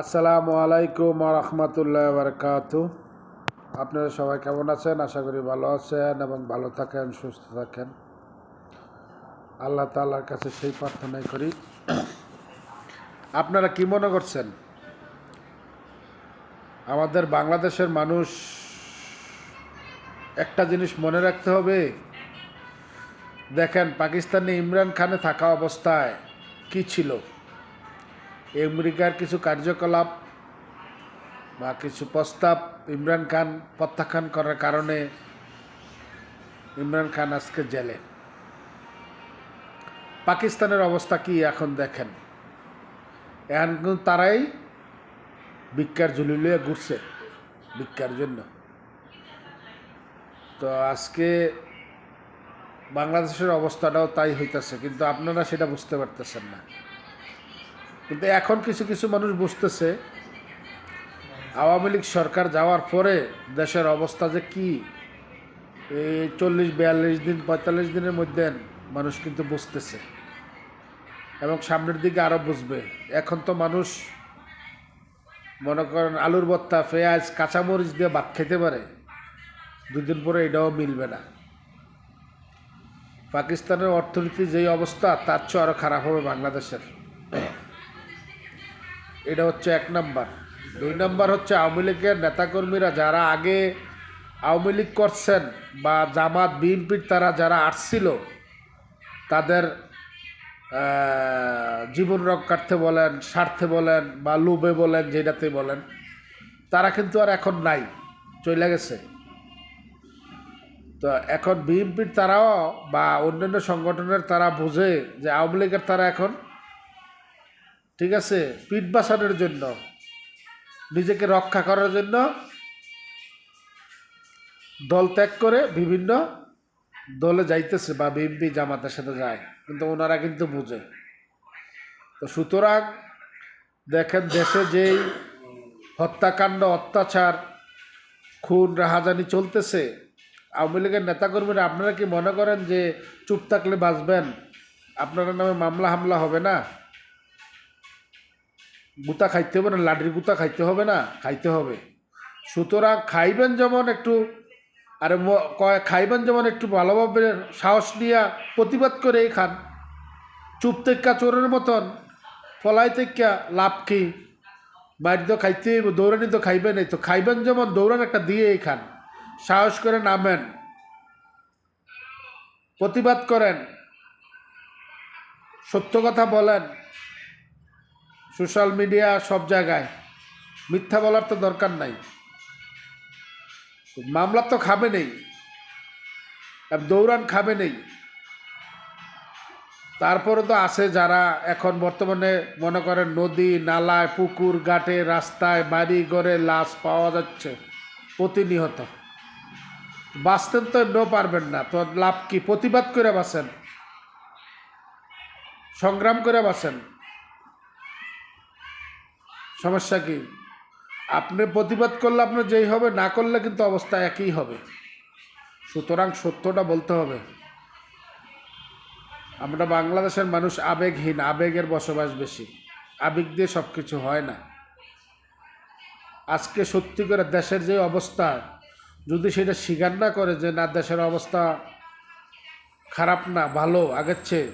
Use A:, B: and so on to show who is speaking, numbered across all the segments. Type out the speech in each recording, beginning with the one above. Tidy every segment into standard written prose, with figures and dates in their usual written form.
A: আসসালামু আলাইকুম রহমতুল্লাহ বারকাতু। আপনারা সবাই কেমন আছেন? আশা করি ভালো আছেন এবং ভালো থাকেন, সুস্থ থাকেন। আল্লাহ তাআলার কাছে সেই প্রার্থনাই করি। আপনারা কি মনে করছেন আমাদের বাংলাদেশের মানুষ একটা জিনিস মনে রাখতে হবে? দেখেন, পাকিস্তানে ইমরান খানে থাকা অবস্থায় কি ছিল, আমেরিকার কিছু কার্যকলাপ বা কিছু প্রস্তাব ইমরান খান প্রত্যাখ্যান করার কারণে ইমরান খান আজকে জেলে। পাকিস্তানের অবস্থা কি এখন দেখেন, এখন কিন্তু তারাই ভিক্ষার ঝুলি লিয়ে ঘুরছে ভিক্ষার জন্য। তো আজকে বাংলাদেশের অবস্থাটাও তাই হইতেছে, কিন্তু আপনারা সেটা বুঝতে পারতেছেন না। কিন্তু এখন কিছু কিছু মানুষ বুঝতেছে আওয়ামী লীগ সরকার যাওয়ার পরে দেশের অবস্থা যে কি, এই 40-42 দিন 45 দিনের মধ্যে মানুষ কিন্তু বুঝতেছে এবং সামনের দিকে আরও বুঝবে। এখন তো মানুষ মনে করেন আলুর ভর্তা, পেঁয়াজ, কাঁচামরিচ দিয়ে ভাত খেতে পারে, দুদিন পরে এটাও মিলবে না। পাকিস্তানের অর্থনীতি যেই অবস্থা, তার চেয়ে আরও খারাপ হবে বাংলাদেশের। এটা হচ্ছে 1 নাম্বার। 2 নাম্বার হচ্ছে আওয়ামী লীগের নেতাকর্মীরা যারা আগে আওয়ামী লীগ করছেন বা জামাত বিএনপির তারা যারা আসছিল, তাদের জীবন রক্ষার্থে বলেন, স্বার্থে বলেন বা লোভে বলেন, যেটাতে বলেন, তারা কিন্তু আর এখন নাই, চলে গেছে। তো এখন বিএনপির তারাও বা অন্যান্য সংগঠনের তারা বোঝে যে আওয়ামী লীগের তারা এখন ঠিক আছে পিঠ বাঁচানোর জন্য, নিজেকে রক্ষা করার জন্য দল ত্যাগ করে বিভিন্ন দলে যাইতেছে বা বিএনপি জামাতের সাথে যায়, কিন্তু ওনারা কিন্তু বুঝে। তো সুতরাং দেখেন, দেশে যেই হত্যাকাণ্ড, অত্যাচার, খুন, রাহাজানি চলতেছে, আওয়ামী লীগের নেতাকর্মীরা আপনারা কি মনে করেন যে চুপ থাকলে বাঁচবেন? আপনার নামে মামলা হামলা হবে না? গুতা খাইতে হবে না? লাঠির গুতা খাইতে হবে না? খাইতে হবে। সুতরাং খাইবেন যেমন একটু, আরে খাইবেন যেমন একটু ভালোভাবে সাহস নিয়ে প্রতিবাদ করে খান। চুপ থেকে চোরের মতন ফলাই থেকে লাভ কি? বাইরে তো খাইতে হইব, দৌড়ানি তো খাইবেন। এই তো খাইবেন যেমন দৌড়ান একটা দিয়ে খান, সাহস করে নামেন, প্রতিবাদ করেন, সত্য কথা বলেন। সোশ্যাল মিডিয়া সব জায়গায় মিথ্যা বলার তো দরকার নাই। মামলা তো খাবে নেই, দৌড়ান খাবে নেই। তারপরে তো আছে যারা এখন বর্তমানে মনে করেন নদী নালায়, পুকুর ঘাটে, রাস্তায়, বাড়ি ঘরে লাশ পাওয়া যাচ্ছে প্রতিনিয়ত। বাঁচতেন তো এমনিও পারবেন না, তো লাভ কি? প্রতিবাদ করে বাঁচেন, সংগ্রাম করে বাঁচেন, সমস্যা কি? আপনি প্রতিবাদ করলে আপনার যেই হবে, না করলে কিন্তু অবস্থা একই হবে। সুতরাং সত্যটা বলতে হবে। আমরা বাংলাদেশের মানুষ আবেগহীন, আবেগের বসবাস বেশি, আবেগ দিয়ে সব কিছু হয় না। আজকে সত্যি করে দেশের যে অবস্থা, যদি সেটা স্বীকার না করে যে না দেশের অবস্থা খারাপ না, ভালো, আগের চেয়ে,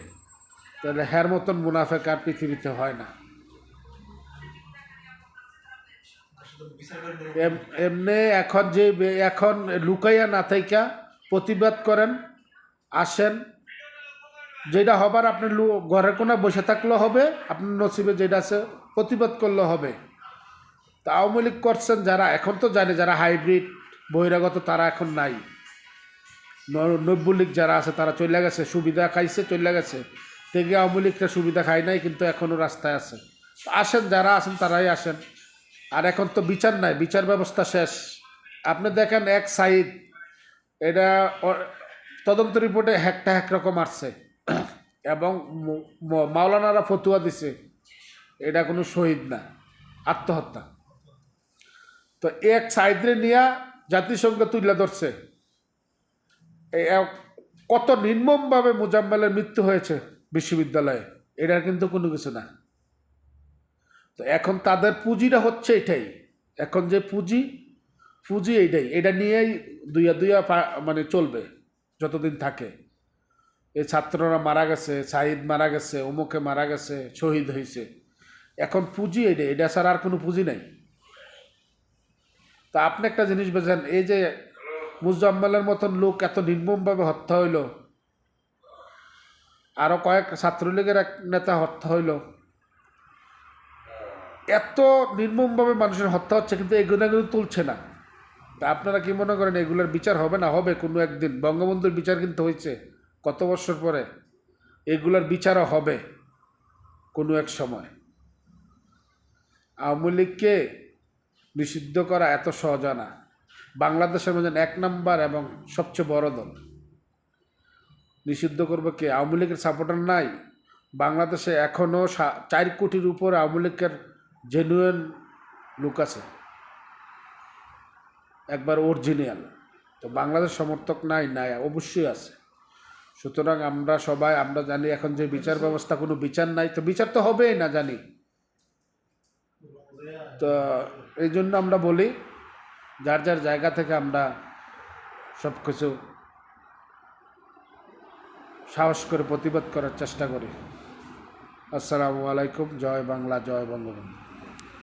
A: তাহলে হ্যার মতন মুনাফেক আর পৃথিবীতে হয় না। এমনি এখন লুকাইয়া না থাইকা প্রতিবাদ করেন, আসেন, যেটা হবার আপনি ঘরের কোনা বসে থাকলেও হবে, আপনার নসিবে যেটা আছে প্রতিবাদ করলেও হবে। তা আওয়ামী লীগ করছেন যারা, এখন তো জানে যারা হাইব্রিড বহিরাগত, তারা এখন নাই। নব্য লীগ যারা আছে তারা চলে গেছে, সুবিধা খাইছে, চলে গেছে। থেকে আওয়ামী লীগটা সুবিধা খায় নাই, কিন্তু এখনও রাস্তায় আছে। আসেন, যারা আছেন তারাই আসেন। আর এখন তো বিচার নাই, বিচার ব্যবস্থা শেষ। আপনি দেখেন এক সাইড, এটা তদন্ত রিপোর্টে হ্যাকটা হ্যাক রকম আসছে এবং মাওলানারা ফতুয়া দিছে এটা কোনো শহীদ না, আত্মহত্যা। তো এক সাইডে নিয়ে জাতিসংঘ তুলে ধরছে কত নির্মমভাবে মোজাম্মেলের মৃত্যু হয়েছে বিশ্ববিদ্যালয়ে, এটার কিন্তু কোনো কিছু না। তো এখন তাদের পুঁজিটা হচ্ছে এটাই, এখন যে পুঁজি এইটাই, এটা নিয়েই দুইয়া মানে চলবে যতদিন থাকে। এই ছাত্ররা মারা গেছে, সাইদ মারা গেছে, অমুকে মারা গেছে, শহীদ হয়েছে, এখন পুঁজি এইটাই, এটা ছাড়া আর কোনো পুঁজি নাই। তা আপনি একটা জিনিস বোঝেন, এই যে মুজাম্মেলের মতন লোক এত নির্মমভাবে হত্যা হইল, আরও কয়েক ছাত্রলীগের এক নেতা হত্যা হইল, এত নির্মমভাবে মানুষের হত্যা হচ্ছে, কিন্তু এগুলো কিন্তু তুলছে না। তা আপনারা কি মনে করেন এগুলোর বিচার হবে না? হবে কোনো একদিন। বঙ্গবন্ধুর বিচার কিন্তু হয়েছে কত বছর পরে, এগুলোর বিচারও হবে কোনো এক সময়। আওয়ামী লীগকে নিষিদ্ধ করা এত সহজ না। বাংলাদেশের মধ্যে 1 নাম্বার এবং সবচেয়ে বড় দল, নিষিদ্ধ করবে কে? আওয়ামী লীগের সাপোর্টার নাই বাংলাদেশে এখনও। 4 কোটির উপরে আওয়ামী লীগের জেনুইন লোক আছে, একবার অরিজিনাল। তো বাংলাদেশ সমর্থক নাই? নাই, অবশ্যই আছে। সুতরাং আমরা সবাই আমরা জানি এখন যে বিচার ব্যবস্থা, কোনো বিচার নাই, তো বিচার তো হবেই না জানি। তো এই জন্য আমরা বলি যার যার জায়গা থেকে আমরা সব কিছু সাহস করে প্রতিবাদ করার চেষ্টা করি। আসসালামু আলাইকুম। জয় বাংলা, জয় বঙ্গবন্ধু।